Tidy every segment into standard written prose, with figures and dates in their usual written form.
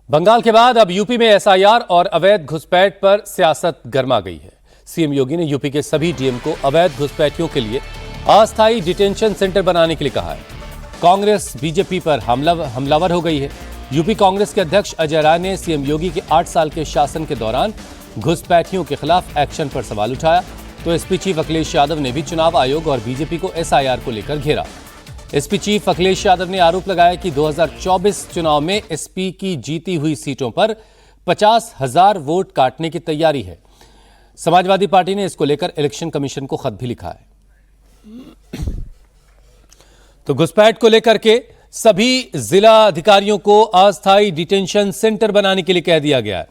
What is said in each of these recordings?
बंगाल के बाद अब यूपी में एसआईआर और अवैध घुसपैठ पर सियासत गर्मा गई है। सीएम योगी ने यूपी के सभी डीएम को अवैध घुसपैठियों के लिए अस्थायी डिटेंशन सेंटर बनाने के लिए कहा है। कांग्रेस बीजेपी पर हमलावर हो गई है। यूपी कांग्रेस के अध्यक्ष अजय राय ने सीएम योगी के 8 साल के शासन के दौरान घुसपैठियों के खिलाफ एक्शन पर सवाल उठाया, तो एसपी चीफ अखिलेश यादव ने भी चुनाव आयोग और बीजेपी को एसआईआर को लेकर घेरा। एसपी चीफ अखिलेश यादव ने आरोप लगाया कि 2024 चुनाव में एसपी की जीती हुई सीटों पर 50,000 वोट काटने की तैयारी है। समाजवादी पार्टी ने इसको लेकर इलेक्शन कमीशन को खत भी लिखा है। तो घुसपैठ को लेकर के सभी जिला अधिकारियों को अस्थायी डिटेंशन सेंटर बनाने के लिए कह दिया गया है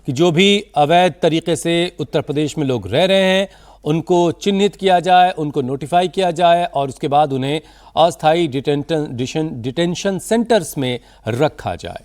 कि जो भी अवैध तरीके से उत्तर प्रदेश में लोग रह रहे हैं उनको चिन्हित किया जाए, उनको नोटिफाई किया जाए और उसके बाद उन्हें अस्थायी डिटेंशन सेंटर्स में रखा जाए।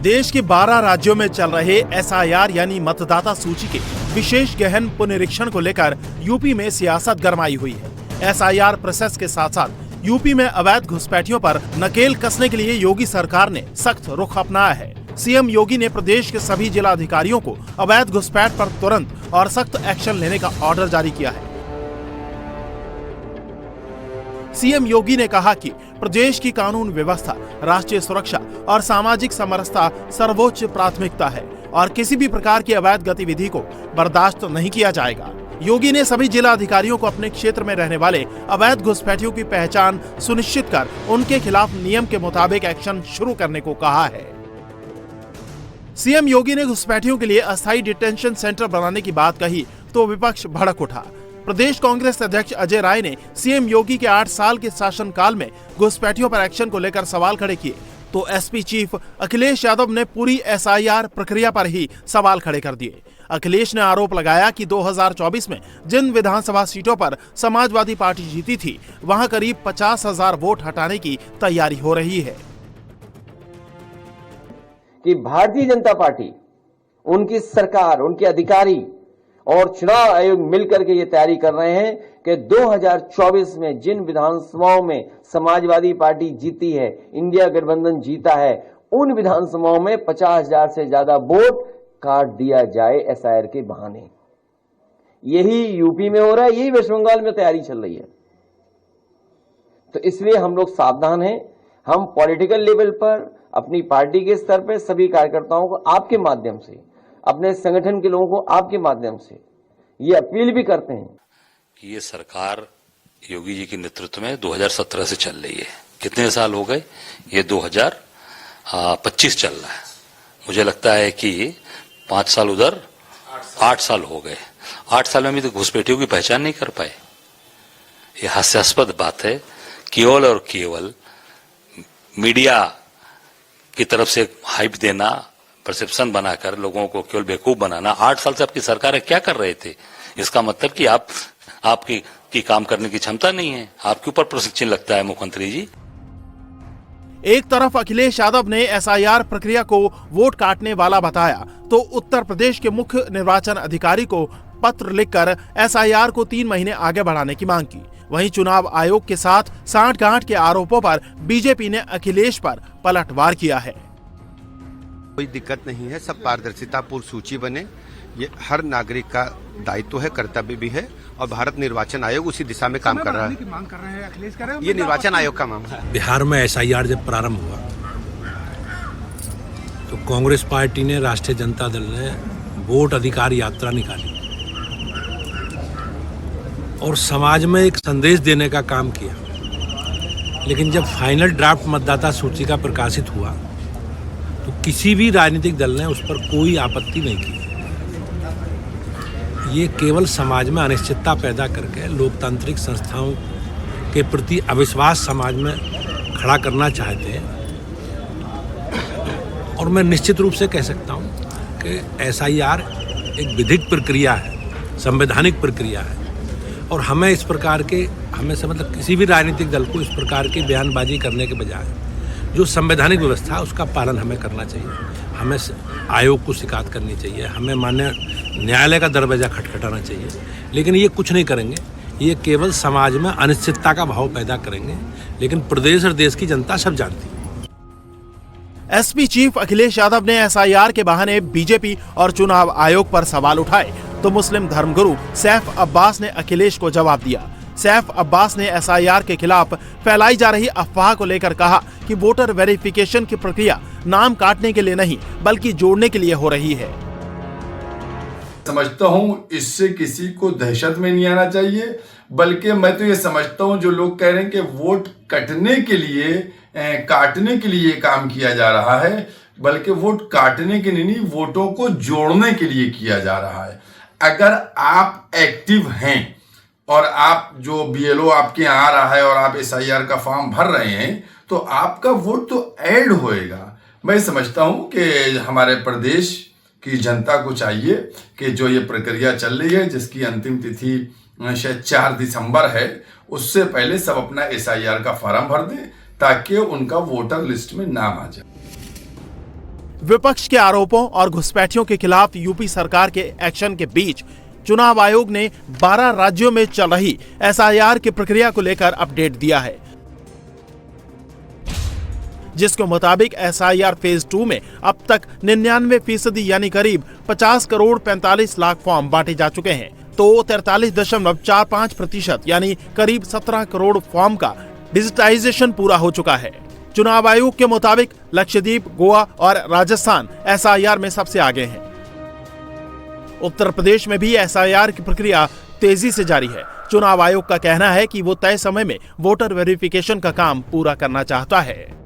देश के 12 राज्यों में चल रहे एसआईआर यानी मतदाता सूची के विशेष गहन पुनरीक्षण को लेकर यूपी में सियासत गरमाई हुई है। एसआईआर प्रोसेस के साथ साथ यूपी में अवैध घुसपैठियों पर नकेल कसने के लिए योगी सरकार ने सख्त रुख अपनाया है। सीएम योगी ने प्रदेश के सभी जिला अधिकारियों को अवैध घुसपैठ पर तुरंत और सख्त एक्शन लेने का ऑर्डर जारी किया है। सीएम योगी ने कहा कि प्रदेश की कानून व्यवस्था, राष्ट्रीय सुरक्षा और सामाजिक समरसता सर्वोच्च प्राथमिकता है और किसी भी प्रकार की अवैध गतिविधि को बर्दाश्त नहीं किया जाएगा। योगी ने सभी जिला अधिकारियों को अपने क्षेत्र में रहने वाले अवैध घुसपैठियों की पहचान सुनिश्चित कर उनके खिलाफ नियम के मुताबिक एक्शन शुरू करने को कहा है। सीएम योगी ने घुसपैठियों के लिए अस्थायी डिटेंशन सेंटर बनाने की बात कही तो विपक्ष भड़क उठा। प्रदेश कांग्रेस अध्यक्ष अजय राय ने सीएम योगी के 8 साल के शासनकाल में घुसपैठियों पर एक्शन को लेकर सवाल खड़े किए, तो एसपी चीफ अखिलेश यादव ने पूरी एसआईआर प्रक्रिया पर ही सवाल खड़े कर दिए। अखिलेश ने आरोप लगाया कि 2024 में जिन विधानसभा सीटों पर समाजवादी पार्टी जीती थी, वहां करीब 50,000 वोट हटाने की तैयारी हो रही है। कि भारतीय जनता पार्टी, उनकी सरकार, उनके अधिकारी और चुनाव आयोग मिलकर के ये तैयारी कर रहे हैं कि 2024 में जिन विधानसभाओं में समाजवादी पार्टी जीती है, इंडिया गठबंधन जीता है, उन विधानसभाओं में 50,000 से ज्यादा वोट काट दिया जाए एसआईआर के बहाने। यही यूपी में हो रहा है, यही वेस्ट बंगाल में तैयारी चल रही है। तो इसलिए हम लोग सावधान हैं। हम पॉलिटिकल लेवल पर, अपनी पार्टी के स्तर पर सभी कार्यकर्ताओं को आपके माध्यम से, अपने संगठन के लोगों को आपके माध्यम से ये अपील भी करते हैं कि ये सरकार योगी जी के नेतृत्व में 2017 से चल रही है। कितने साल हो गए? ये 2025 चल रहा है। मुझे लगता है कि 5 साल उधर, 8 साल हो गए। 8 साल में भी तो घुसपैठियों की पहचान नहीं कर पाए। ये हास्यास्पद बात है। केवल और केवल मीडिया की तरफ से हाइप देना, परसेप्शन बनाकर लोगों को केवल बेवकूफ बनाना। 8 साल से आपकी सरकारें क्या कर रहे थे? इसका मतलब कि आपकी काम करने की क्षमता नहीं है। आपके ऊपर प्रशिक्षण लगता है मुख्यमंत्री जी। एक तरफ अखिलेश यादव ने एसआईआर प्रक्रिया को वोट काटने वाला बताया, तो उत्तर प्रदेश के मुख्य निर्वाचन अधिकारी को पत्र लिखकर एसआईआर को 3 महीने आगे बढ़ाने की मांग की। वहीं चुनाव आयोग के साथ सांठगांठ के आरोपों पर बीजेपी ने अखिलेश पर पलटवार किया है। कोई दिक्कत नहीं है, सब पारदर्शिता पूर्ण सूची बने, ये हर नागरिक का दायित्व है, कर्तव्य भी है और भारत निर्वाचन आयोग उसी दिशा में काम कर रहा है। ये निर्वाचन आयोग का मामला है। बिहार में एसआईआर जब प्रारंभ हुआ तो कांग्रेस पार्टी ने, राष्ट्रीय जनता दल ने वोट अधिकार यात्रा निकाली और समाज में एक संदेश देने का काम किया। लेकिन जब फाइनल ड्राफ्ट मतदाता सूची का प्रकाशित हुआ तो किसी भी राजनीतिक दल ने उस पर कोई आपत्ति नहीं की। ये केवल समाज में अनिश्चितता पैदा करके लोकतांत्रिक संस्थाओं के प्रति अविश्वास समाज में खड़ा करना चाहते हैं। और मैं निश्चित रूप से कह सकता हूँ कि एसआईआर एक विधिक प्रक्रिया है, संवैधानिक प्रक्रिया है और हमें इस प्रकार के, हमें से मतलब किसी भी राजनीतिक दल को इस प्रकार की बयानबाजी करने के बजाय जो संवैधानिक व्यवस्था है उसका पालन हमें करना चाहिए। हमें आयोग को शिकायत करनी चाहिए, हमें माननीय न्यायालय का दरवाजा खटखटाना चाहिए, लेकिन ये कुछ नहीं करेंगे। ये केवल समाज में अनिश्चितता का भाव पैदा करेंगे। लेकिन प्रदेश और देश की जनता सब जानती है। एसपी चीफ अखिलेश यादव ने एसआईआर के बहाने बीजेपी और चुनाव आयोग पर सवाल उठाए तो मुस्लिम धर्मगुरु सैफ अब्बास ने अखिलेश को जवाब दिया। सैफ अब्बास ने एसआईआर के खिलाफ फैलाई जा रही अफवाह को लेकर कहा कि वोटर वेरिफिकेशन की प्रक्रिया नाम काटने के लिए नहीं बल्कि जोड़ने के लिए हो रही है। समझता हूं इससे किसी को दहशत में नहीं आना चाहिए, बल्कि मैं तो ये समझता हूं जो लोग कह रहे हैं कि वोट कटने के लिए काटने के लिए काम किया जा रहा है, बल्कि वोट काटने के लिए नहीं, वोटों को जोड़ने के लिए किया जा रहा है। अगर आप एक्टिव हैं और आप जो बीएलओ आपके यहाँ आ रहा है और आप एसआईआर का फॉर्म भर रहे हैं तो आपका वोट तो ऐड होएगा। मैं समझता हूं कि हमारे प्रदेश की जनता को चाहिए कि जो ये प्रक्रिया चल रही है, जिसकी अंतिम तिथि शायद 4 दिसंबर है, उससे पहले सब अपना एसआईआर का फॉर्म भर दें ताकि उनका वोटर लिस्ट में नाम आ जाए। विपक्ष के आरोपों और घुसपैठियों के खिलाफ यूपी सरकार के एक्शन के बीच चुनाव आयोग ने 12 राज्यों में चल रही एसआईआर की प्रक्रिया को लेकर अपडेट दिया है, जिसके मुताबिक एसआईआर फेज 2 में अब तक 99% यानी करीब 50 करोड़ 45 लाख फॉर्म बांटे जा चुके हैं, तो 43.45% यानी करीब 17 करोड़ फॉर्म का डिजिटाइजेशन पूरा हो चुका है। चुनाव आयोग के मुताबिक लक्षद्वीप, गोवा और राजस्थान एसआईआर में सबसे आगे हैं। उत्तर प्रदेश में भी एसआईआर की प्रक्रिया तेजी से जारी है। चुनाव आयोग का कहना है कि वो तय समय में वोटर वेरिफिकेशन का काम पूरा करना चाहता है।